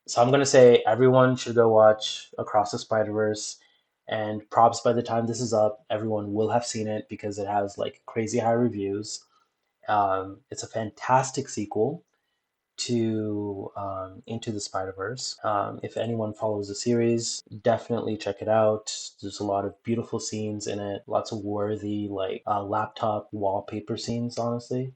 So I'm gonna say everyone should go watch Across the Spider-Verse, and props by the time this is up, everyone will have seen it because it has like crazy high reviews. It's a fantastic sequel to Into the Spider-Verse. If anyone follows the series, definitely check it out. There's a lot of beautiful scenes in it, lots of worthy like laptop wallpaper scenes, honestly.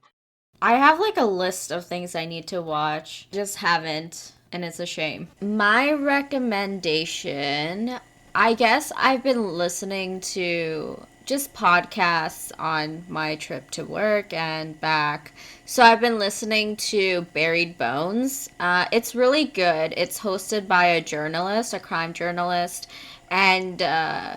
I have like a list of things I need to watch, just haven't, and it's a shame. My recommendation, I guess I've been listening to just podcasts on my trip to work and back. So I've been listening to Buried Bones. It's really good. It's hosted by a journalist, a crime journalist, and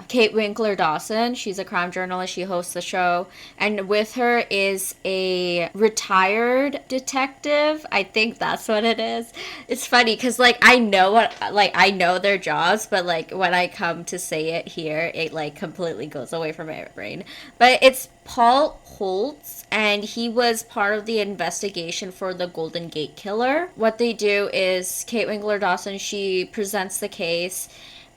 Kate Winkler Dawson. She's a crime journalist. She hosts the show, and with her is a retired detective. I think that's what it is. It's funny because I know their jobs, but like when I come to say it here, it like completely goes away from my brain. But it's Paul Holtz, and he was part of the investigation for the Golden Gate Killer. What they do is Kate Winkler Dawson, she presents the case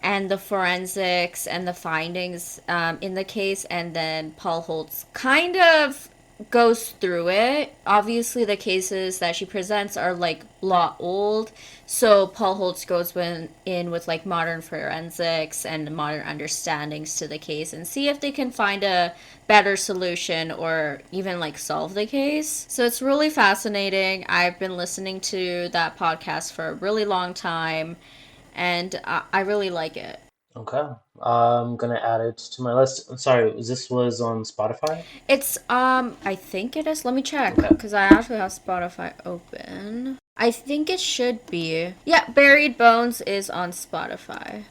and the forensics and the findings in the case, and then Paul Holtz kind of goes through it. Obviously, the cases that she presents are like a lot old, so Paul Holtz goes in with like modern forensics and modern understandings to the case and see if they can find a better solution or even like solve the case. So it's really fascinating. I've been listening to that podcast for a really long time, and I really like it. Okay, I'm gonna add it to my list. Sorry, this was on Spotify? It's I think it is. Let me check Okay. because I actually have Spotify open. I think it should be. Yeah, Buried Bones is on Spotify.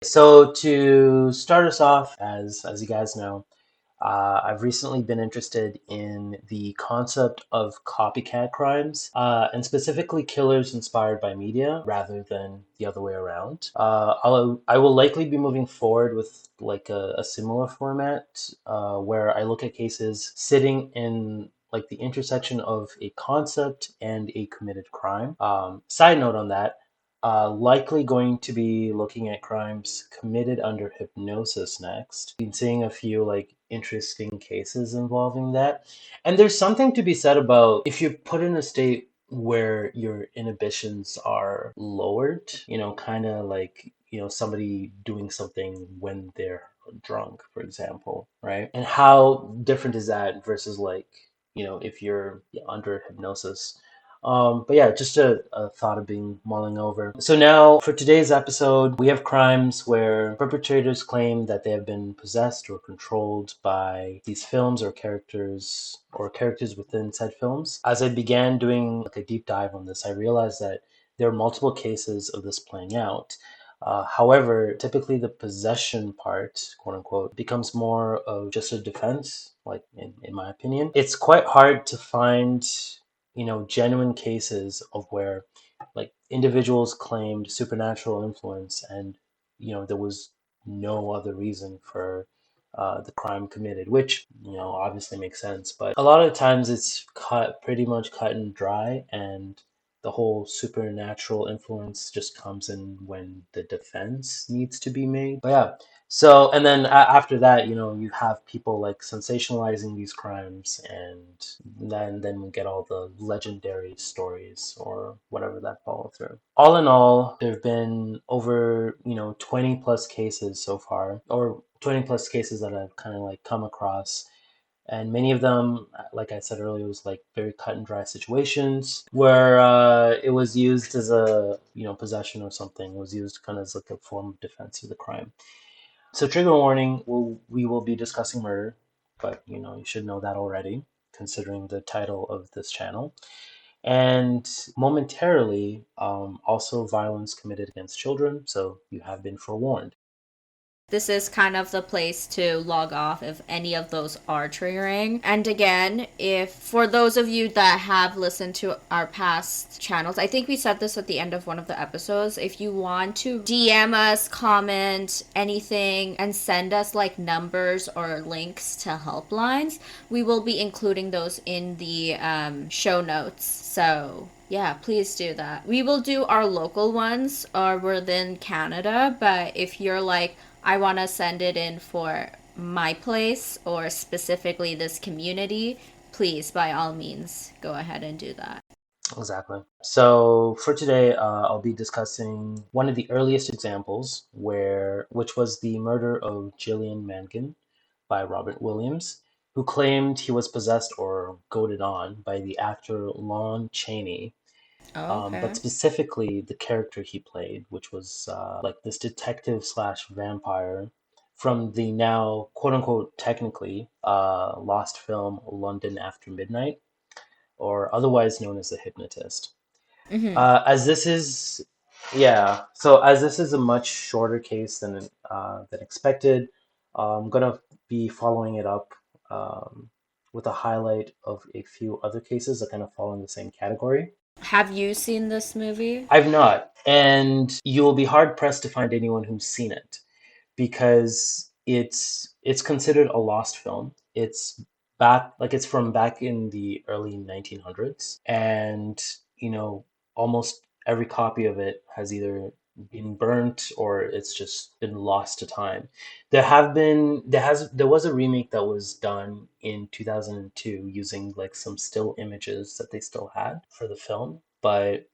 So to start us off, as you guys know, I've recently been interested in the concept of copycat crimes, and specifically killers inspired by media rather than the other way around. I will likely be moving forward with like a similar format, where I look at cases sitting in like the intersection of a concept and a committed crime. Side note on that, likely going to be looking at crimes committed under hypnosis next. Been seeing a few like interesting cases involving that. And there's something to be said about if you're put in a state where your inhibitions are lowered, kind of like, somebody doing something when they're drunk, for example, right? And how different is that versus like, if you're under hypnosis? But yeah, just a thought of being mulling over. So now for today's episode, we have crimes where perpetrators claim that they have been possessed or controlled by these films or characters within said films. As I began doing like a deep dive on this, I realized that there are multiple cases of this playing out. However, typically the possession part, quote unquote, becomes more of just a defense, like in my opinion. It's quite hard to find genuine cases of where like individuals claimed supernatural influence and there was no other reason for the crime committed, which obviously makes sense, but a lot of times it's pretty much cut and dry, and the whole supernatural influence just comes in when the defense needs to be made. But yeah, so, and then after that, you have people like sensationalizing these crimes, and then we get all the legendary stories or whatever that follow through. All in all, there have been over, 20 plus cases so far, or 20 plus cases that I've kind of like come across. And many of them, like I said earlier, was like very cut and dry situations where it was used as a, possession or something, was used kind of as like a form of defense of the crime. So trigger warning, we will be discussing murder, but you should know that already, considering the title of this channel. And momentarily, also violence committed against children, so you have been forewarned. This is kind of the place to log off if any of those are triggering. And again, if for those of you that have listened to our past channels, I think we said this at the end of one of the episodes. If you want to DM us, comment, anything, and send us like numbers or links to helplines, we will be including those in the show notes. So Yeah, please do that. We will do our local ones or within Canada, but if you're like, I want to send it in for my place or specifically this community, please, by all means, go ahead and do that. Exactly. So for today, I'll be discussing one of the earliest examples, which was the murder of Gillian Mangan by Robert Williams, who claimed he was possessed or goaded on by the actor Lon Chaney, but Okay. specifically the character he played, which was like this detective slash vampire from the now quote unquote technically lost film London After Midnight, or otherwise known as The Hypnotist. As this is, yeah, so as this is a much shorter case than expected, I'm gonna be following it up with a highlight of a few other cases that kind of fall in the same category. Have you seen this movie? I've not, and you will be hard pressed to find anyone who's seen it because it's considered a lost film. It's it's from back in the early 1900s, and you know almost every copy of it has either been burnt or it's just been lost to time. There was a remake that was done in 2002 using like some still images that they still had for the film, but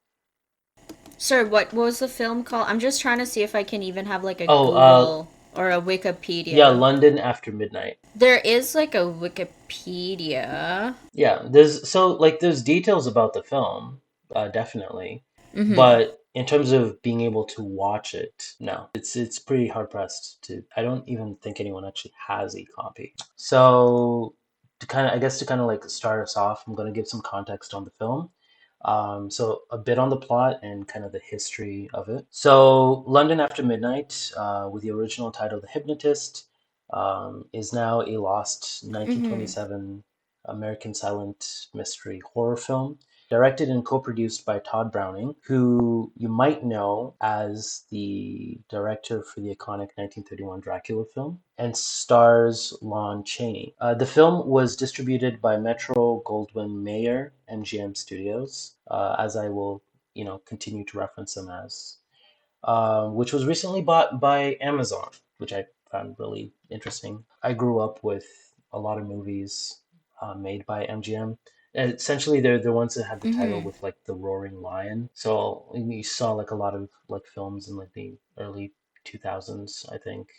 Sir, what was the film called? I'm just trying to see if I can even have like a oh Google or a yeah, Wikipedia. London After Midnight. There is like a Wikipedia. Yeah, there's details about the film, definitely, Mm-hmm. but in terms of being able to watch it, no, it's pretty hard pressed to. I don't even think anyone actually has a copy. So I guess to kind of like start us off, I'm going to give some context on the film. So a bit on the plot and kind of the history of it. So London After Midnight, with the original title The Hypnotist, is now a lost Mm-hmm. 1927 American silent mystery horror film, directed and co-produced by Todd Browning, who you might know as the director for the iconic 1931 Dracula film, and stars Lon Chaney. The film was distributed by Metro Goldwyn Mayer MGM Studios, as I will, continue to reference them as, which was recently bought by Amazon, which I found really interesting. I grew up with a lot of movies made by MGM. And essentially, they're the ones that had the title Mm-hmm. with like the Roaring Lion. So you saw like a lot of like films in like the early 2000s, I think,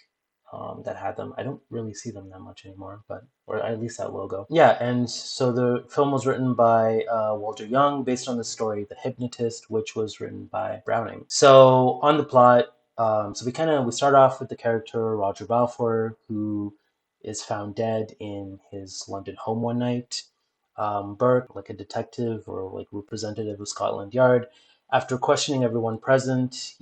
that had them. I don't really see them that much anymore, but or at least that logo. Yeah, and so the film was written by Walter Young, based on the story The Hypnotist, which was written by Browning. So on the plot, so we start off with the character Roger Balfour, who is found dead in his London home one night. Burke, like a detective or like representative of Scotland Yard, after questioning everyone present,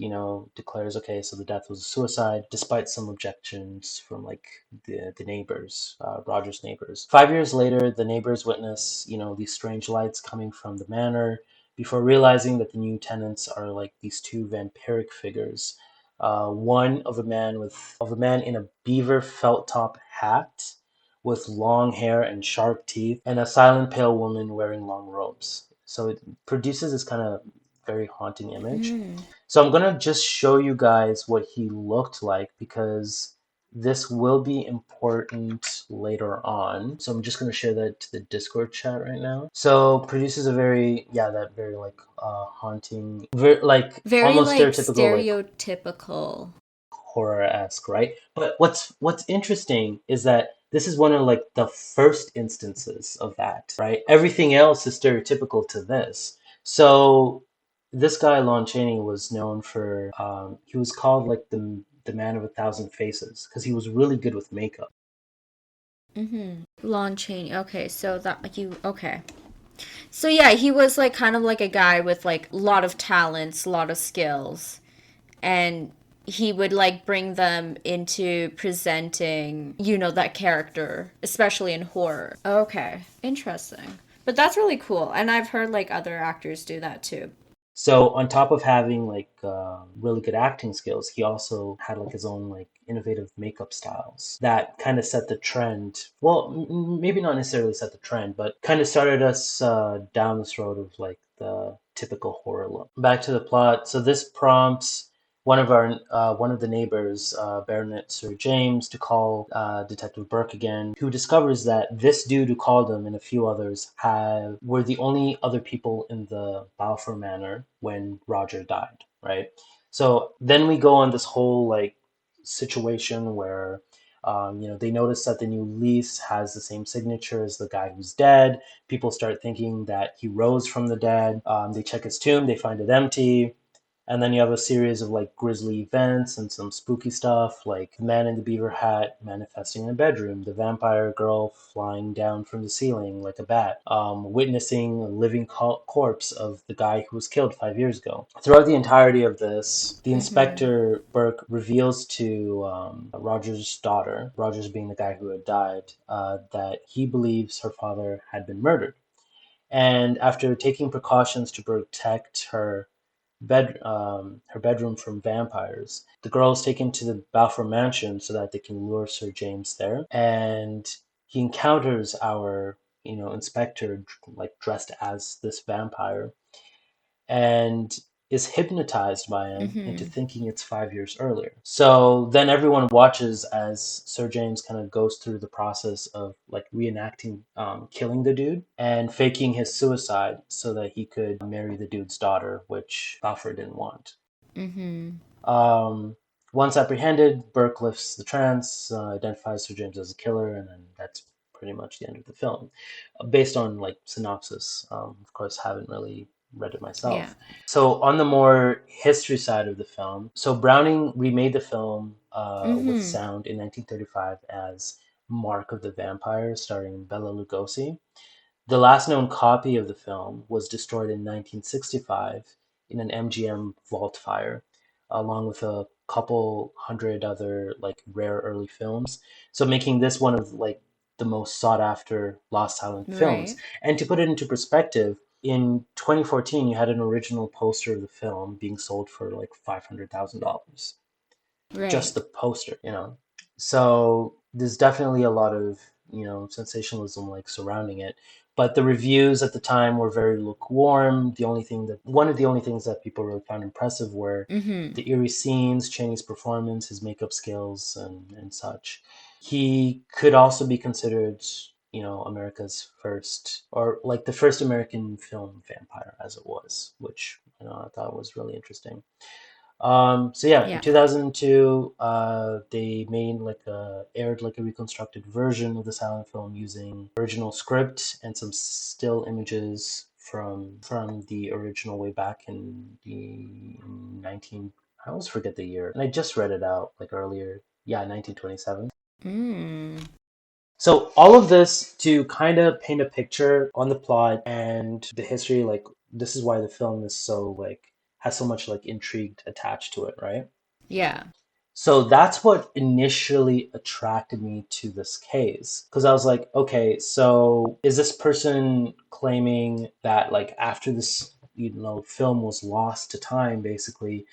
declares, okay, so the death was a suicide, despite some objections from like the neighbors, Roger's neighbors. 5 years later, the neighbors witness, these strange lights coming from the manor before realizing that the new tenants are like these two vampiric figures. One of a man in a beaver felt top hat with long hair and sharp teeth, and a silent pale woman wearing long robes. So it produces this kind of very haunting image. Mm. So I'm gonna just show you guys what he looked like because this will be important later on. So I'm just gonna share that to the Discord chat right now. So produces a very that very like haunting, very like Very almost like stereotypical like stereotypical. horror-esque, right? But what's interesting is that this is one of like the first instances of that, right? Everything else is stereotypical to this. So this guy Lon Chaney was known for he was called like the man of a thousand faces because he was really good with makeup. Mm-hmm. Lon Chaney. Okay, so that you okay. So yeah, he was like kind of like a guy with like a lot of talents, a lot of skills, and he would like bring them into presenting, that character, especially in horror. Okay, interesting. But that's really cool, and I've heard like other actors do that too. So on top of having like really good acting skills, he also had like his own like innovative makeup styles that kind of set the trend. Well, maybe not necessarily set the trend, but kind of started us down this road of like the typical horror look. Back to the plot. So this prompts one of the neighbors, Baronet Sir James, to call Detective Burke again, who discovers that this dude who called him and a few others were the only other people in the Balfour Manor when Roger died, right? So then we go on this whole like situation where they notice that the new lease has the same signature as the guy who's dead. People start thinking that he rose from the dead. They check his tomb, they find it empty. And then you have a series of like grisly events and some spooky stuff, like the man in the beaver hat manifesting in a bedroom, the vampire girl flying down from the ceiling like a bat, witnessing a living corpse of the guy who was killed 5 years ago. Throughout the entirety of this, the Mm-hmm. inspector Burke reveals to Roger's daughter, Roger's being the guy who had died, that he believes her father had been murdered. And after taking precautions to protect her bedroom from vampires. The girl is taken to the Balfour Mansion so that they can lure Sir James there, and he encounters our inspector like dressed as this vampire, and is hypnotized by him into Mm-hmm. thinking it's 5 years earlier. So then everyone watches as Sir James kind of goes through the process of like reenacting killing the dude and faking his suicide so that he could marry the dude's daughter, which Balfour didn't want. Mm-hmm. Um, Once apprehended, Burke lifts the trance, identifies Sir James as a killer, and then that's pretty much the end of the film. Based on like synopsis, of course, haven't really read it Yeah. myself. So on the more history side of the film, so Browning remade the film with Mm-hmm. sound in 1935 as Mark of the Vampire, starring Bela Lugosi. The last known copy of the film was destroyed in 1965 in an MGM vault fire, along with a couple hundred other like rare early films. So making this one of like the most sought after lost silent films. Right. And to put it into perspective, in 2014 you had an original poster of the film being sold for like $500,000, Right. just the poster. So there's definitely a lot of, sensationalism like surrounding it. But the reviews at the time were very lukewarm. One of the only things that people really found impressive were Mm-hmm. the eerie scenes, Chaney's performance, his makeup skills, and such. He could also be considered, America's first, or like the first American film vampire, as it was, which I thought was really interesting. So yeah, in Yeah. 2002, they made aired like a reconstructed version of the silent film using original script and some still images from the original way back in the 19. I always forget the year, and I just read it out like earlier. Yeah, 1927. Mm. So all of this to kind of paint a picture on the plot and the history, like this is why the film is so like has so much like intrigue attached to it, right? Yeah. So that's what initially attracted me to this case. Because I was like, okay, so is this person claiming that like after this, film was lost to time, basically,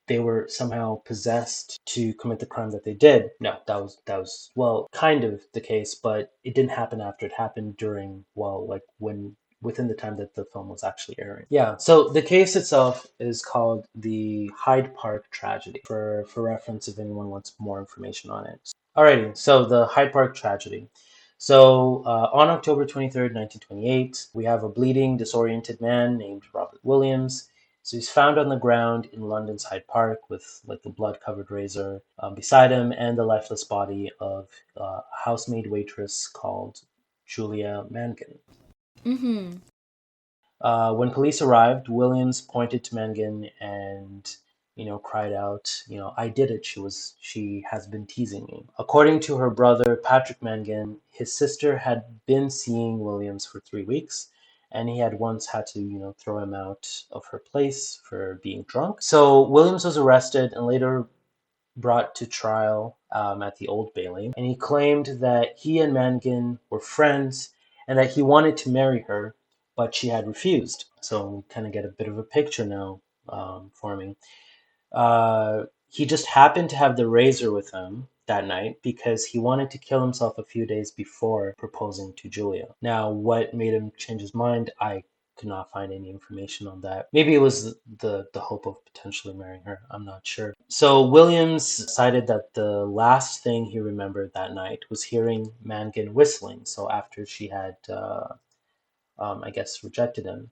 they were somehow possessed to commit the crime that they did? No, that was well, kind of the case, but it didn't happen after. It happened during, well, like when within the time that the film was actually airing. Yeah, so the case itself is called the Hyde Park tragedy, for reference if anyone wants more information on it. Alrighty, so the Hyde Park tragedy. So on October 23rd, 1928, we have a bleeding, disoriented man named Robert Williams. So he's found on the ground in London's Hyde Park with like the blood-covered razor beside him and the lifeless body of a housemaid waitress called Julia Mangan. Mm-hmm. When police arrived, Williams pointed to Mangan and, cried out, "I did it. She has been teasing me." According to her brother, Patrick Mangan, his sister had been seeing Williams for 3 weeks, and he had once had to, throw him out of her place for being drunk. So Williams was arrested and later brought to trial at the Old Bailey, and he claimed that he and Mangan were friends and that he wanted to marry her, but she had refused. So we kind of get a bit of a picture now forming. He just happened to have the razor with him that night because he wanted to kill himself a few days before proposing to Julia. Now, what made him change his mind, I could not find any information on that. Maybe it was the hope of potentially marrying her. I'm not sure. So Williams cited that the last thing he remembered that night was hearing Mangan whistling. So after she had, I guess, rejected him.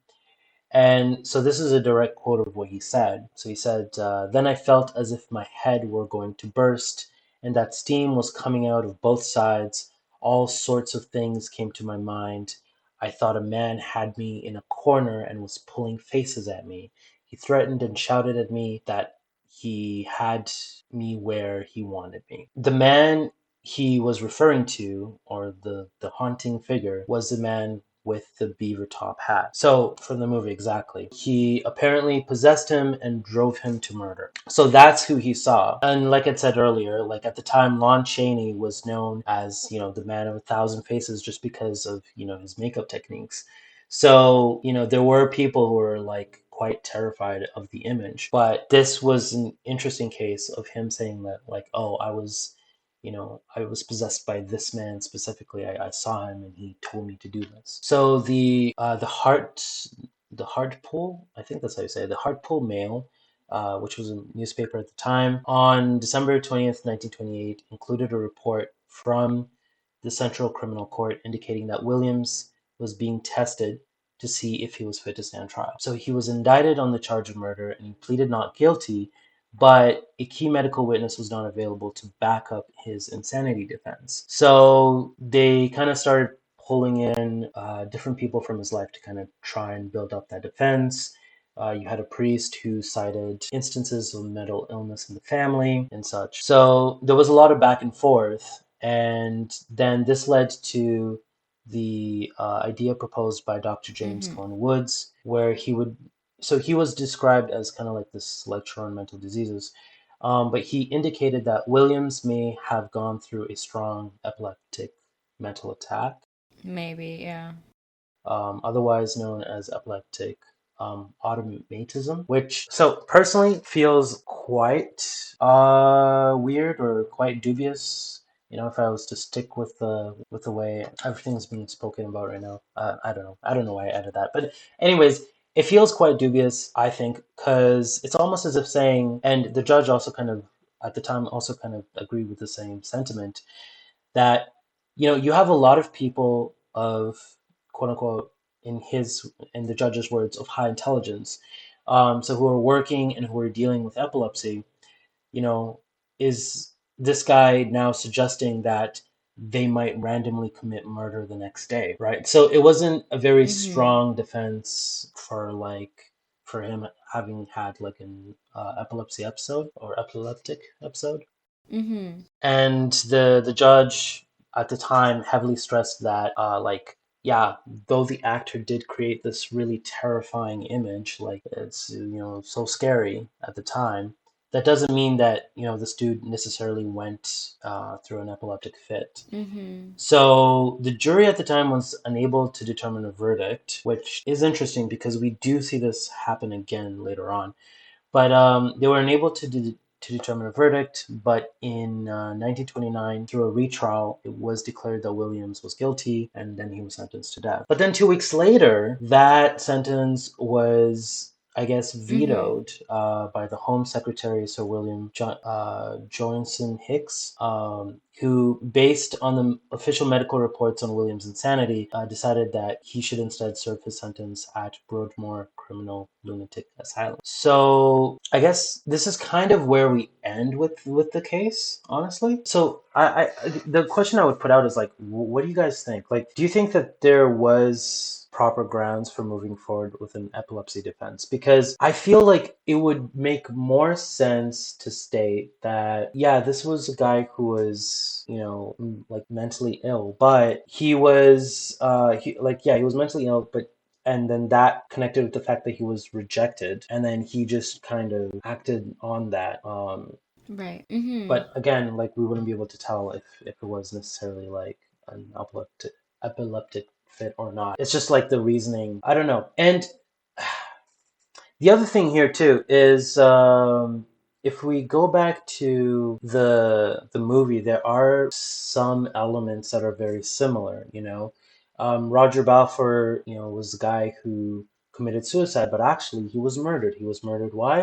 And so this is a direct quote of what he said. So he said, Then I felt as if my head were going to burst and that steam was coming out of both sides. All sorts of things came to my mind. I thought a man had me in a corner and was pulling faces at me. He threatened and shouted at me that he had me where he wanted me. The man he was referring to, or the haunting figure, was the man with the beaver top hat. So, from the movie, exactly. He apparently possessed him and drove him to murder. So that's who he saw. And like I said earlier, like at the time, Lon Chaney was known as, the man of a thousand faces just because of, his makeup techniques. So, there were people who were like quite terrified of the image. But this was an interesting case of him saying that, like, oh, I was possessed by this man specifically. I saw him and he told me to do this. So the Hartpool, I think that's how you say it, the Hartpool Mail, which was a newspaper at the time, on December 20th, 1928, included a report from the Central Criminal Court indicating that Williams was being tested to see if he was fit to stand trial. So he was indicted on the charge of murder and he pleaded not guilty, but a key medical witness was not available to back up his insanity defense. So they kind of started pulling in different people from his life to kind of try and build up that defense. You had a priest who cited instances of mental illness in the family and such. So there was a lot of back and forth. And then this led to the idea proposed by Dr. James Mm-hmm. Cohen Woods, where he was described as kind of like this lecturer on mental diseases, but he indicated that Williams may have gone through a strong epileptic mental attack, Maybe, yeah. otherwise known as epileptic automatism, which so personally feels quite weird or quite dubious. If I was to stick with the way everything's being spoken about right now, I don't know. I don't know why I added that, but anyways, it feels quite dubious. I think because it's almost as if saying, and the judge also kind of at the time also kind of agreed with the same sentiment that you have a lot of people of quote unquote in the judge's words of high intelligence, so who are working and who are dealing with epilepsy. you know is this guy now suggesting that they might randomly commit murder the next day, right? So it wasn't a very Mm-hmm. strong defense for him having had like an epilepsy episode or epileptic episode. Mm-hmm. And the judge at the time heavily stressed that like, yeah, though the actor did create this really terrifying image, like it's so scary at the time, that doesn't mean that this dude necessarily went through an epileptic fit. Mm-hmm. So the jury at the time was unable to determine a verdict, which is interesting because we do see this happen again later on. But they were unable to determine a verdict. But in 1929, through a retrial, it was declared that Williams was guilty, and then he was sentenced to death. But then 2 weeks later, that sentence was, I guess, Mm-hmm. vetoed by the Home Secretary, Sir William Joynson Hicks, who, based on the official medical reports on William's insanity, decided that he should instead serve his sentence at Broadmoor Criminal Lunatic Asylum. So I guess this is kind of where we end with the case, honestly. So the question I would put out is like, what do you guys think? Like, do you think that there was proper grounds for moving forward with an epilepsy defense? Because I feel like it would make more sense to state that, yeah, this was a guy who was, like mentally ill, but he was mentally ill, but and then that connected with the fact that he was rejected, and then he just kind of acted on that. Right. Mm-hmm. But again, like we wouldn't be able to tell if it was necessarily like an epileptic fit or not. It's just like the reasoning. I don't know. And the other thing here too is if we go back to the movie, there are some elements that are very similar. Roger Balfour, was the guy who committed suicide, but actually he was murdered. He was murdered. Why?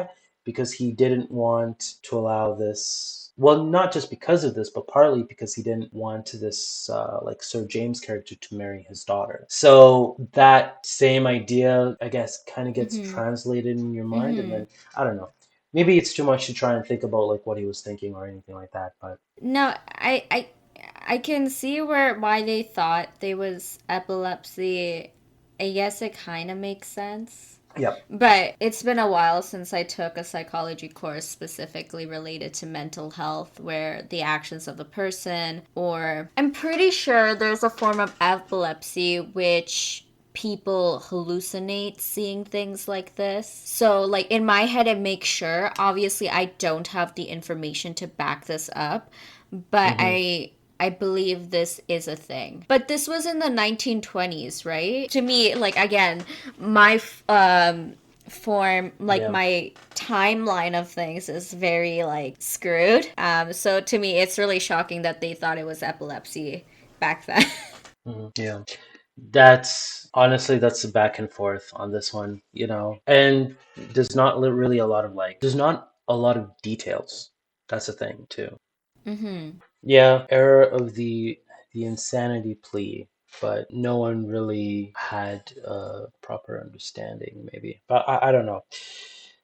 Because he didn't want to allow this. Well, not just because of this, but partly because he didn't want this, like Sir James character to marry his daughter. So that same idea, I guess, kind of gets Mm-hmm. translated in your mind, and Mm-hmm. then I don't know. Maybe it's too much to try and think about like what he was thinking or anything like that. But No, I can see why they thought they was epilepsy. I guess it kind of makes sense. yep. But it's been a while since I took a psychology course specifically related to mental health, where the actions of the person, or I'm pretty sure there's a form of epilepsy which people hallucinate seeing things like this. So, like, in my head, it makes sure, obviously, I don't have the information to back this up, but Hmm. I believe this is a thing. But this was in the 1920s, right? To me, like, again, my form, like, Yeah. my timeline of things is very, like, screwed. So to me, it's really shocking that they thought it was epilepsy back then. Yeah. That's honestly that's the back and forth on this one, and there's not really a lot of there's not a lot of details. That's the thing too. Mm-hmm. Yeah, era of the insanity plea, but no one really had a proper understanding, maybe. But I don't know.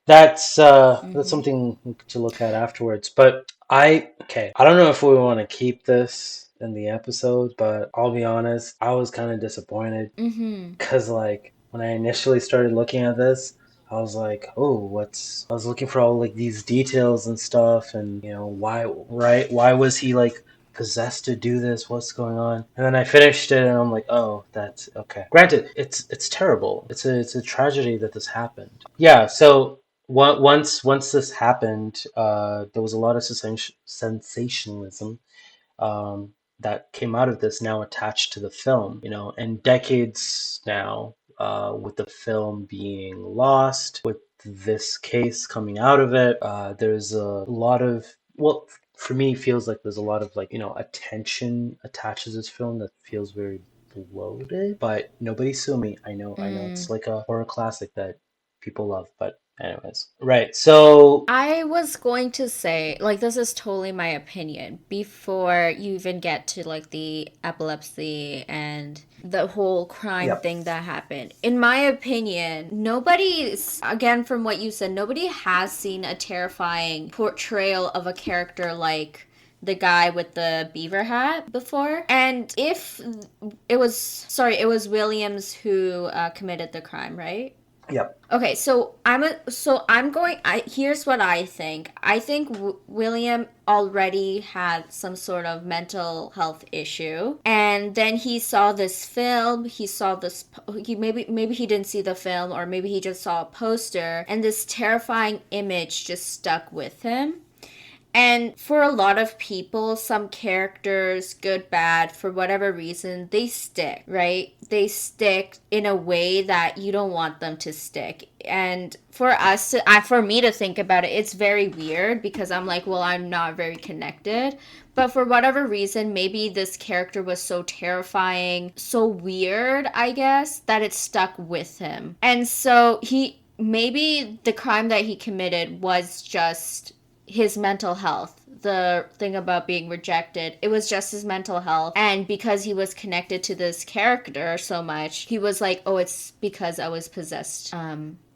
That's Mm-hmm. something to look at afterwards. But I don't know if we want to keep this in the episode, but I'll be honest, I was kind of disappointed Mm-hmm. because like when I initially started looking at this, I was like, oh, what's I was looking for all like these details and stuff, and why, right, why was he like possessed to do this, what's going on? And then I finished it and I'm like, oh, that's okay. Granted, it's terrible, it's a tragedy that this happened. Yeah, so once this happened, there was a lot of sensationalism, um, that came out of this now attached to the film, and decades now, with the film being lost, with this case coming out of it, there's a lot of, well, for me, it feels like there's a lot of like, attention attached to this film that feels very bloated, but nobody sue me. I know it's Mm. like a horror classic that people love, but anyways, right. So, I was going to say, like, this is totally my opinion before you even get to, like, the epilepsy and the whole crime yep, thing that happened. In my opinion, nobody's, again, from what you said, nobody has seen a terrifying portrayal of a character like the guy with the beaver hat before. And if it was Williams who committed the crime, right? yep, Okay, I'm going. I Here's what I think. I think William already had some sort of mental health issue, and then he saw this film. He saw this. He maybe he didn't see the film, or maybe he just saw a poster, and this terrifying image just stuck with him. And for a lot of people, some characters, good, bad, for whatever reason, they stick, right? They stick in a way that you don't want them to stick. And for me to think about it, it's very weird because I'm like, well, I'm not very connected. But for whatever reason, maybe this character was so terrifying, so weird, I guess, that it stuck with him. And so maybe the crime that he committed was just his mental health. The thing about being rejected, it was just his mental health. And because he was connected to this character so much, he was like, oh, it's because I was possessed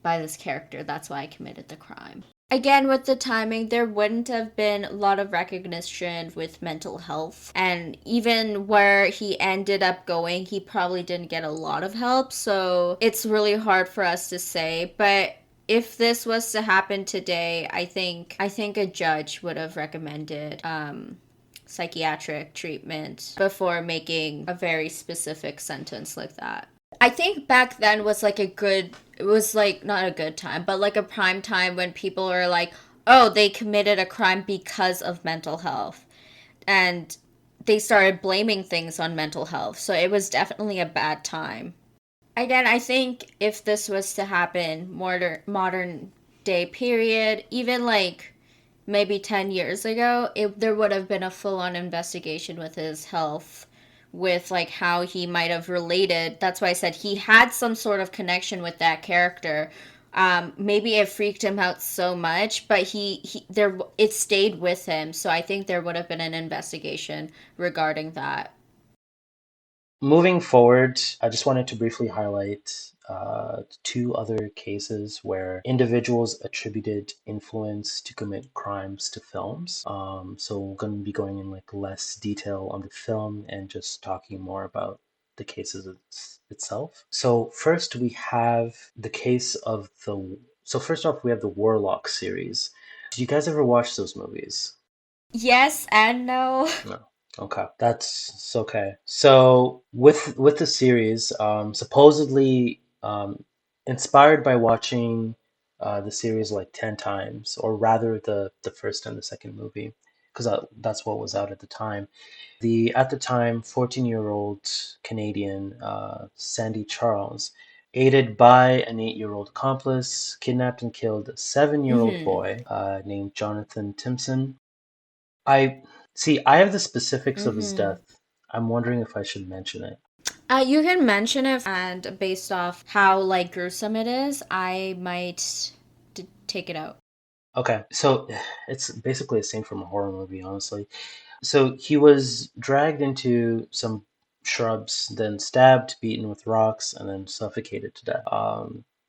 by this character. That's why I committed the crime. Again, with the timing, there wouldn't have been a lot of recognition with mental health. And even where he ended up going, he probably didn't get a lot of help. So it's really hard for us to say. But if this was to happen today, I think a judge would have recommended psychiatric treatment before making a very specific sentence like that. I think back then was like it was like not a good time, but like a prime time when people are like, oh, they committed a crime because of mental health. And they started blaming things on mental health. So it was definitely a bad time. Again, I think if this was to happen modern day period, even like maybe 10 years ago, there would have been a full on investigation with his health, with like how he might have related. That's why I said he had some sort of connection with that character. Maybe it freaked him out so much, but he there it stayed with him. So I think there would have been an investigation regarding that. Moving forward, I just wanted to briefly highlight two other cases where individuals attributed influence to commit crimes to films. So we're going to be going in like less detail on the film and just talking more about the cases itself. So first we have the case of the. So first off, we have the Warlock series. Did you guys ever watch those movies? Yes and no. No. Okay. That's okay. So with the series, supposedly inspired by watching the series like 10 times, or rather the first and the second movie, because that's what was out at the time. The at the time 14-year-old Canadian Sandy Charles, aided by an 8-year-old accomplice, kidnapped and killed a 7-year-old Mm-hmm. boy named Jonathan Timson. I see. I have the specifics of his Mm-hmm. death. I'm wondering if I should mention it. You can mention it, and based off how like gruesome it is, I might take it out. Okay, so it's basically a scene from a horror movie, honestly. So he was dragged into some shrubs, then stabbed, beaten with rocks, and then suffocated to death.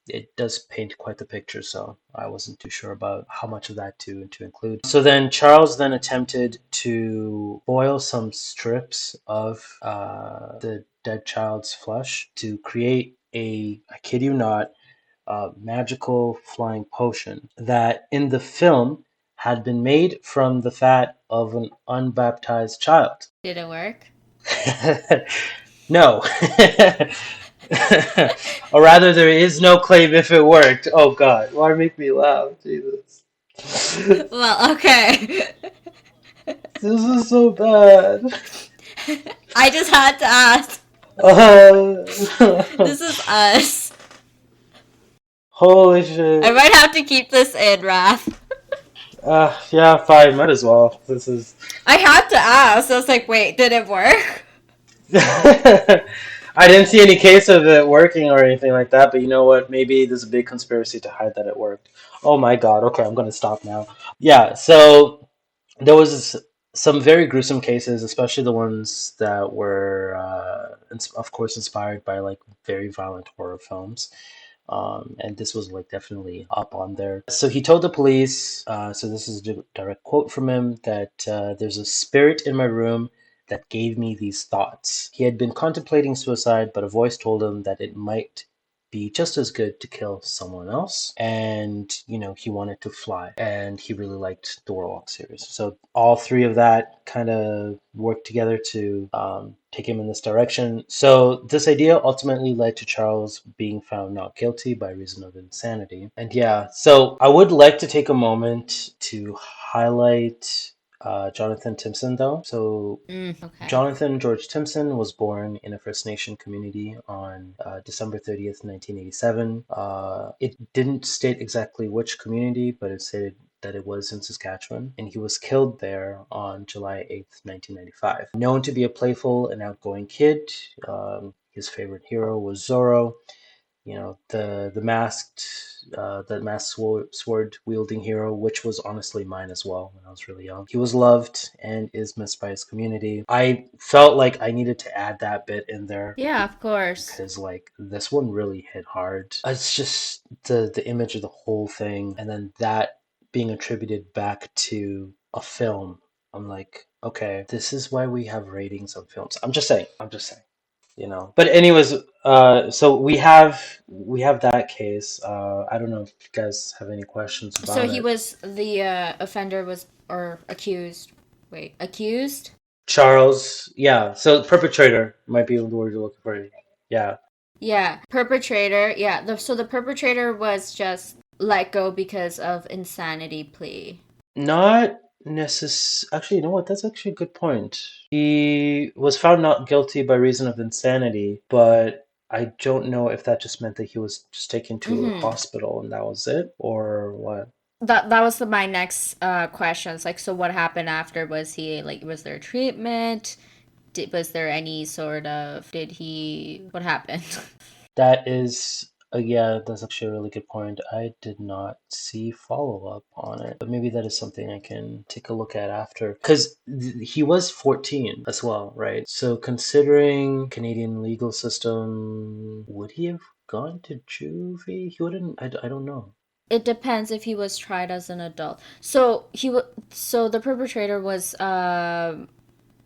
It does paint quite the picture, so I wasn't too sure about how much of that to include. So then Charles then attempted to boil some strips of the dead child's flesh to create a, I kid you not, magical flying potion that in the film had been made from the fat of an unbaptized child. Did it work? No. Or rather, there is no claim if it worked. Oh God, why make me laugh? Jesus. Well, okay. This is so bad. I just had to ask. Uh, This is us. holy I shit. might have to keep this in, Wrath. Yeah, fine, might as well. This is I had to ask. I was like, wait, did it work? I didn't see any case of it working or anything like that, but you know what? Maybe there's a big conspiracy to hide that it worked. Oh my God. Okay, I'm gonna stop now. Yeah, so there was some very gruesome cases, especially the ones that were, of course, inspired by like very violent horror films. And this was like definitely up on there. So he told the police, so this is a direct quote from him, that there's a spirit in my room that gave me these thoughts. He had been contemplating suicide, but a voice told him that it might be just as good to kill someone else. And, you know, he wanted to fly. And he really liked the Warlock series. So all three of that kind of worked together to take him in this direction. So this idea ultimately led to Charles being found not guilty by reason of insanity. And yeah, so I would like to take a moment to highlight Jonathan Timson, though. So Okay. Jonathan George Timson was born in a First Nation community on December 30th, 1987. It didn't state exactly which community, but it stated that it was in Saskatchewan, and he was killed there on July 8th, 1995. Known to be a playful and outgoing kid, his favorite hero was Zorro, you know, the masked sword wielding hero, which was honestly mine as well when I was really young. He was loved and is missed by his community. I felt like I needed to add that bit in there Yeah, of course. because like this one really hit hard. It's just the image of the whole thing, and then that being attributed back to a film. I'm like, okay, this is why we have ratings on films. I'm just saying. I'm just saying, you know. But anyways, so we have that case. I don't know if you guys have any questions So about he it. was the offender was or accused. Wait, accused? Charles, yeah. So perpetrator might be the word you're looking for. Yeah, Yeah, perpetrator. Yeah, so the perpetrator was just let go because of insanity plea. not Actually, you know what? That's actually a good point. He was found not guilty by reason of insanity, but I don't know if that just meant that he was just taken to a Mm-hmm. hospital and that was it, or what. That was my next questions. Like, so what happened after? Was he like? Was there treatment? Was there any sort of, what happened? That is, yeah, that's actually a really good point. I did not see follow up on it, but maybe that is something I can take a look at after. Because he was 14 as well, right? So considering Canadian legal system, would he have gone to juvie? He wouldn't. I don't know. It depends if he was tried as an adult. So the perpetrator was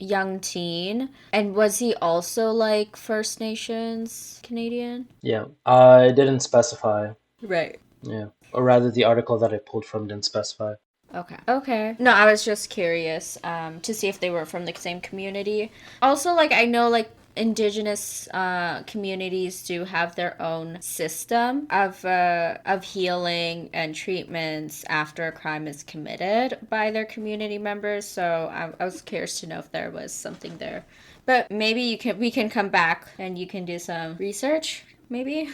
young teen, and was he also like First Nations Canadian? Yeah, I didn't specify. Right. Yeah, or rather, the article that I pulled from didn't specify. Okay. Okay. No, I was just curious to see if they were from the same community. Also, like I know, like indigenous communities do have their own system of healing and treatments after a crime is committed by their community members. So I was curious to know if there was something there. But maybe we can come back and you can do some research. Maybe.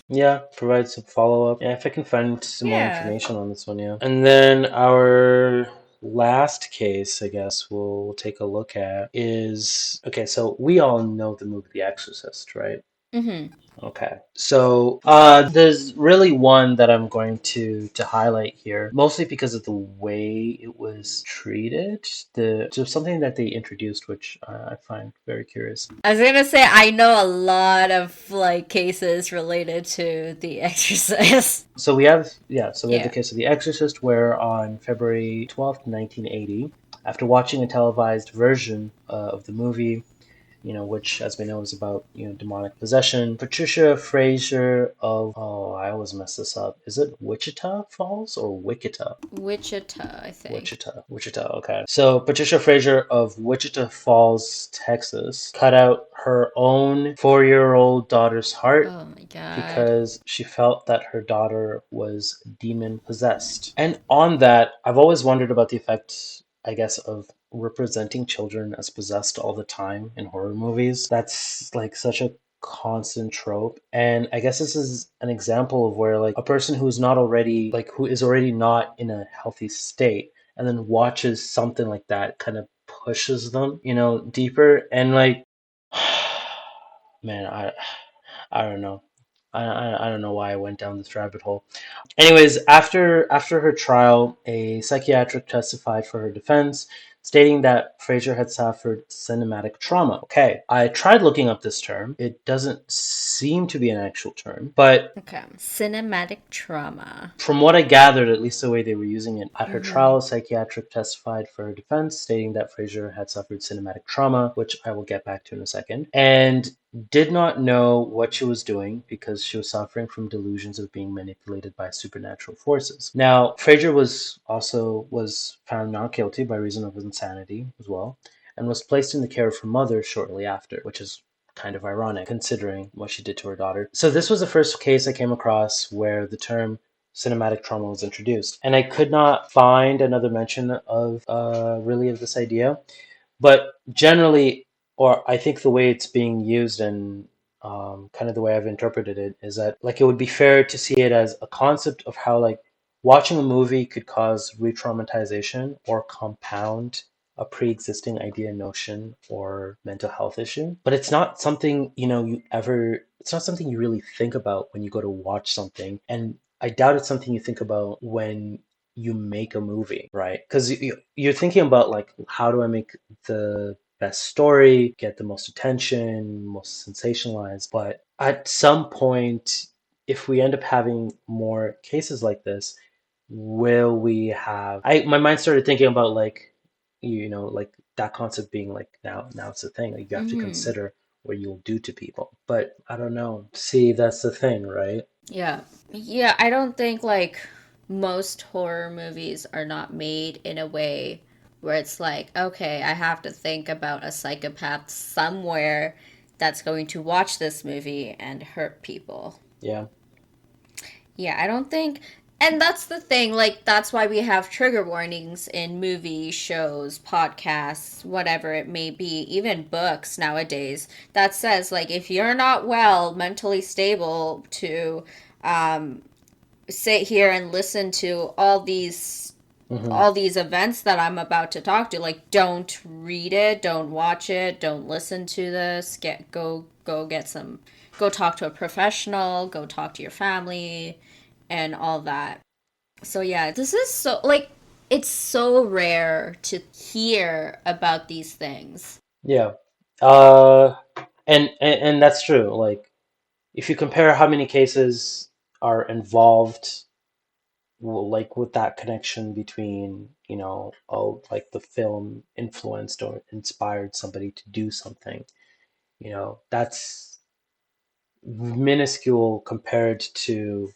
Yeah, provide some follow up. Yeah, if I can find some more Yeah. information on this one, yeah. And then our last case, I guess we'll take a look at is okay, so we all know the movie The Exorcist, right? Mm-hmm. Okay. So there's really one that I'm going to highlight here, mostly because of the way it was treated. So something that they introduced, which I find very curious. I was gonna say I know a lot of like cases related to The Exorcist. So we have, yeah, so we have the Yeah. case of The Exorcist, where on February 12th, 1980, after watching a televised version of the movie, which, as we know, is about, demonic possession. Patricia Fraser of, oh, I always mess this up. Is it Wichita Falls or Wichita? Wichita, I think. Wichita, okay. So Patricia Fraser of Wichita Falls, Texas, cut out her own 4-year-old daughter's heart Oh my god. because she felt that her daughter was demon possessed. And on that, I've always wondered about the effect, I guess, of representing children as possessed all the time in horror movies. That's like such a constant trope. And I guess this is an example of where like a person who is already not in a healthy state and then watches something like that kind of pushes them, deeper. And like man, I don't know. I don't know why I went down this rabbit hole. Anyways, after her trial, a psychiatrist testified for her defense, stating that Fraser had suffered cinematic trauma. Okay, I tried looking up this term. It doesn't seem to be an actual term, but Okay. Cinematic trauma. from what I gathered, at least the way they were using it, at her Mm-hmm. trial, a psychiatrist testified for her defense, stating that Fraser had suffered cinematic trauma, which I will get back to in a second, and did not know what she was doing because she was suffering from delusions of being manipulated by supernatural forces. Now, Fraser was found not guilty by reason of insanity as well, and was placed in the care of her mother shortly after, which is kind of ironic considering what she did to her daughter. So this was the first case I came across where the term cinematic trauma was introduced, and I could not find another mention of really of this idea. But generally, or I think the way it's being used and kind of the way I've interpreted it is that like it would be fair to see it as a concept of how like watching a movie could cause re-traumatization or compound a pre-existing idea, notion, or mental health issue. But it's not something, it's not something you really think about when you go to watch something. And I doubt it's something you think about when you make a movie, right? Because you're thinking about like, how do I make the best story, get the most attention, most sensationalized. But at some point, if we end up having more cases like this, will we have? My mind started thinking about like, like that concept being like now it's a thing. Like you have to Mm-hmm. consider what you'll do to people. But I don't know. See, that's the thing, right? Yeah. Yeah, I don't think like most horror movies are not made in a way where it's like, okay, I have to think about a psychopath somewhere that's going to watch this movie and hurt people. Yeah. Yeah, I don't think. And that's the thing, like, that's why we have trigger warnings in movies, shows, podcasts, whatever it may be, even books nowadays, that says, like, if you're not well, mentally stable to sit here and listen to all these. Hmm. all these events that I'm about to talk to. Like, don't read it, don't watch it, don't listen to this. Go get some, go talk to a professional, go talk to your family, and all that. So yeah, this is so like it's so rare to hear about these things. Yeah. Uh, and that's true. Like, if you compare how many cases are involved, like with that connection between, oh, like the film influenced or inspired somebody to do something, that's minuscule compared to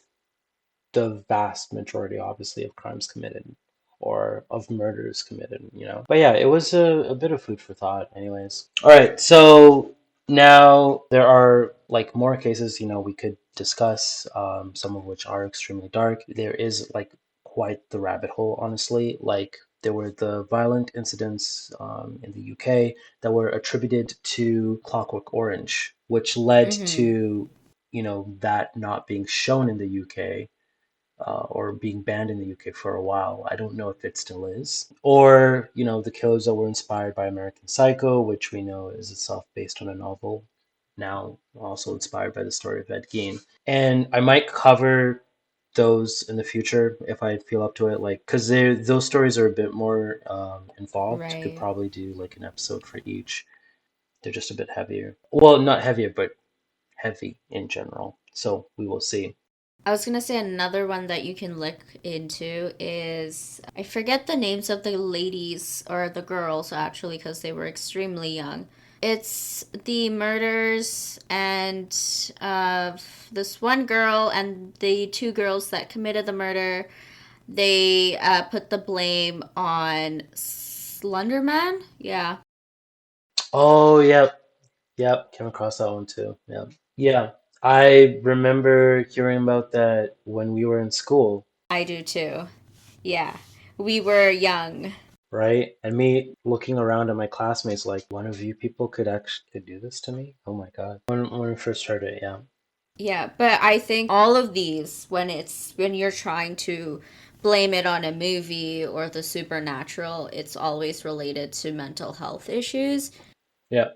the vast majority, obviously, of crimes committed or of murders committed. But yeah, it was a bit of food for thought, anyways. All right, so now there are like more cases, we could discuss, some of which are extremely dark. There is like quite the rabbit hole, honestly. Like there were the violent incidents in the UK that were attributed to Clockwork Orange, which led Mm-hmm. to, that not being shown in the UK, or being banned in the UK for a while. I don't know if it still is. Or, the killers that were inspired by American Psycho, which we know is itself based on a novel, now also inspired by the story of Ed Gein. And I might cover those in the future if I feel up to it, like, because those stories are a bit more involved. Could Right. probably do like an episode for each. They're just a bit heavier. Well, not heavier, but heavy in general. So we will see. I was gonna say another one that you can look into is I forget the names of the ladies or the girls actually because they were extremely young. It's the murders and this one girl and the two girls that committed the murder. They put the blame on Slenderman. Yeah, Oh, yeah. Yep, came across that one too. Yeah. Yeah. I remember hearing about that when we were in school, I do too. Yeah, we were young. right? And me looking around at my classmates like one of you people could do this to me? Oh my God. When we first heard it, yeah. Yeah, but I think all of these, when you're trying to blame it on a movie or the supernatural, it's always related to mental health issues. Yeah.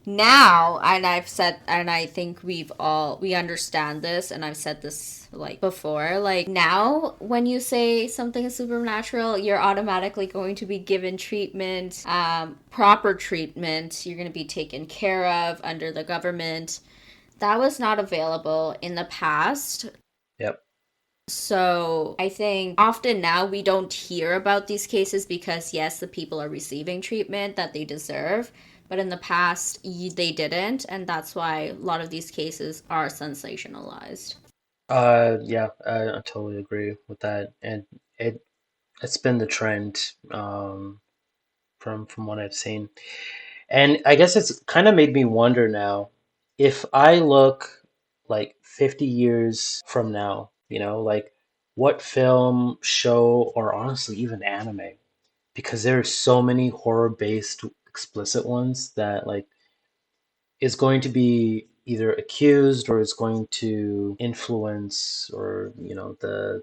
Now, and I've said, and I think we understand this, and I've said this like before, like now when you say something is supernatural, you're automatically going to be given treatment, proper treatment. You're going to be taken care of under the government. That was not available in the past. Yep. So I think often now we don't hear about these cases because, yes, the people are receiving treatment that they deserve. But in the past, they didn't. And that's why a lot of these cases are sensationalized. Yeah, I totally agree with that. And it's been the trend, from what I've seen. And I guess it's kind of made me wonder now, if I look like 50 years from now, like what film, show, or honestly even anime, because there are so many horror-based explicit ones that like is going to be either accused or is going to influence, or the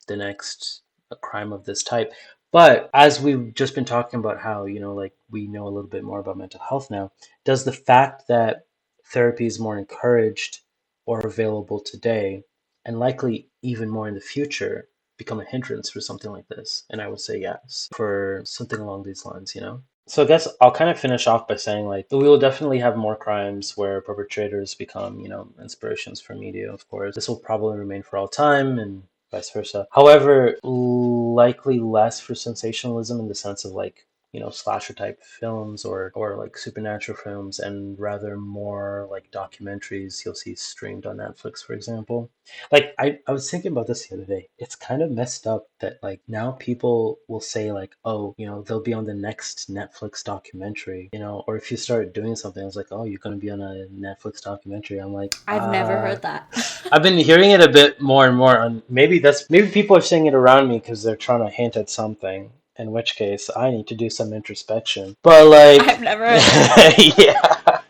next crime of this type. But as we've just been talking about how, like we know a little bit more about mental health now, does the fact that therapy is more encouraged or available today, and likely even more in the future, become a hindrance for something like this? And I would say yes, for something along these lines. So I guess I'll kind of finish off by saying like we will definitely have more crimes where perpetrators become, inspirations for media, of course. This will probably remain for all time and vice versa. However, likely less for sensationalism in the sense of like, slasher type films or like supernatural films, and rather more like documentaries you'll see streamed on Netflix, for example. Like I was thinking about this the other day. It's kind of messed up that like now people will say like, oh, they'll be on the next Netflix documentary, or if you start doing something, it's like, oh, you're gonna be on a Netflix documentary. I'm like, I've never heard that. I've been hearing it a bit more and more, and maybe people are saying it around me because they're trying to hint at something. In which case, I need to do some introspection. But I've like, never heard that. yeah.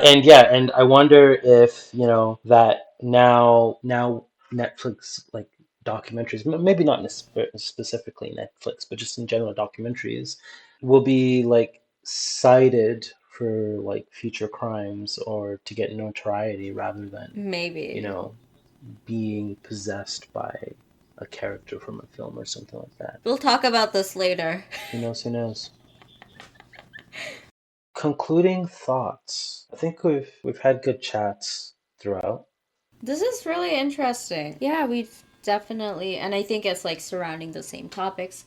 And yeah, and I wonder if that now Netflix like documentaries, maybe not specifically Netflix, but just in general documentaries, will be like cited for like future crimes or to get notoriety rather than, you Maybe. know, being possessed by a character from a film or something like that. We'll talk about this later. Who knows? Who knows? Concluding thoughts. I think we've had good chats throughout. This is really interesting. Yeah, we've definitely, and I think it's like surrounding the same topics.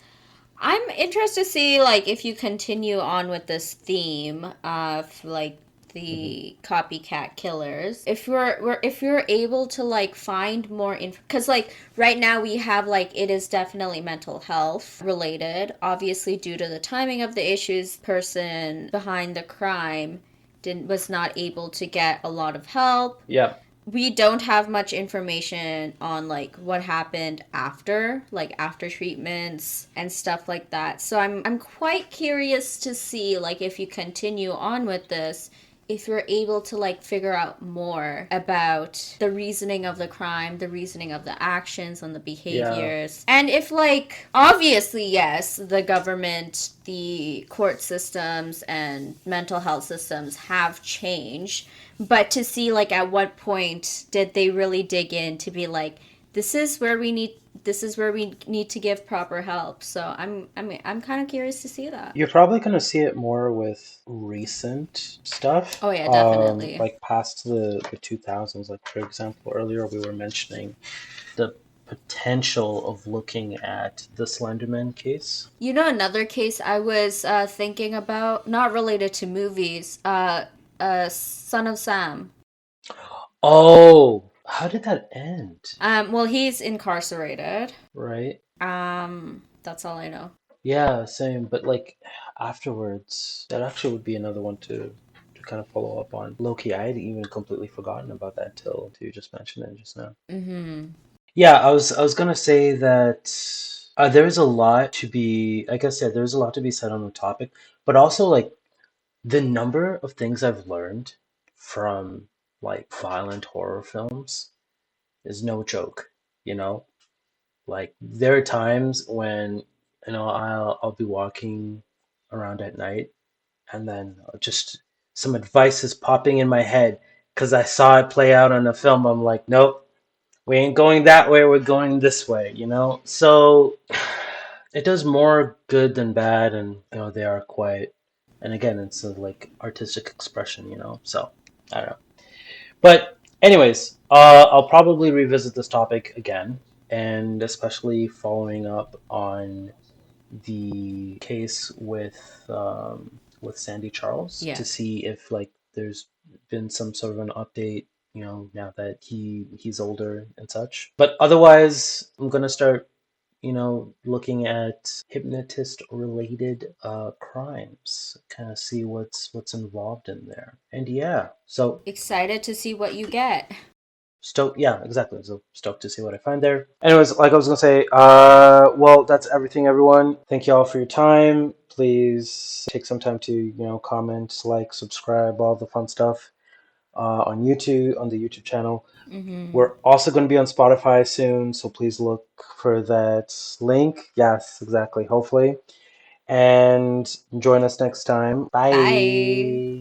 I'm interested to see like if you continue on with this theme of like Hmm. the copycat killers. If we're able to like find more info, because like right now we have like it is definitely mental health related. Obviously, due to the timing of the issues, person behind the crime didn't was not able to get a lot of help. Yeah. We don't have much information on like what happened after, like after treatments and stuff like that. So I'm quite curious to see like if you continue on with this, if you're able to like figure out more about the reasoning of the crime, the reasoning of the actions and the Yeah. behaviors. And if like obviously yes, the government, the court systems and mental health systems have changed, but to see like at what point did they really dig in to be like this is where we need to give proper help. So I'm kind of curious to see that. You're probably going to see it more with recent stuff, Oh yeah, definitely. like past the 2000s. Like, for example, earlier we were mentioning the potential of looking at the Slenderman case. You know another case I was thinking about, not related to movies, Son of Sam. Oh, how did that end? Well, he's incarcerated. Right? That's all I know. Yeah, same. But like afterwards, that actually would be another one to kind of follow up on. Loki, I had even completely forgotten about that till you just mentioned it just now. Mm-hmm. Yeah, I was gonna say that there is a lot to be, like I said, there's a lot to be said on the topic, but also like the number of things I've learned from like violent horror films is no joke, you know? Like there are times when, I'll be walking around at night and then just some advice is popping in my head because I saw it play out on a film. I'm like, nope, we ain't going that way, we're going this way, you know? So it does more good than bad, and they are quite, and again, it's a like artistic expression, so I don't know. But anyways, I'll probably revisit this topic again, and especially following up on the case with Sandy Charles to Yes. see if like there's been some sort of an update, now that he's older and such. But otherwise, I'm gonna start, looking at hypnotist related crimes, kind of see what's involved in there. And yeah, so Excited to see what you get. stoked. Yeah, exactly. So stoked to see what I find there. Anyways, like I was gonna say, well, that's everything, everyone. Thank you all for your time. Please take some time to, comment, like, subscribe, all the fun stuff on YouTube, on the YouTube channel. Mm-hmm. We're also going to be on Spotify soon, so please look for that link. Yes, exactly. Hopefully, and join us next time. Bye. Bye.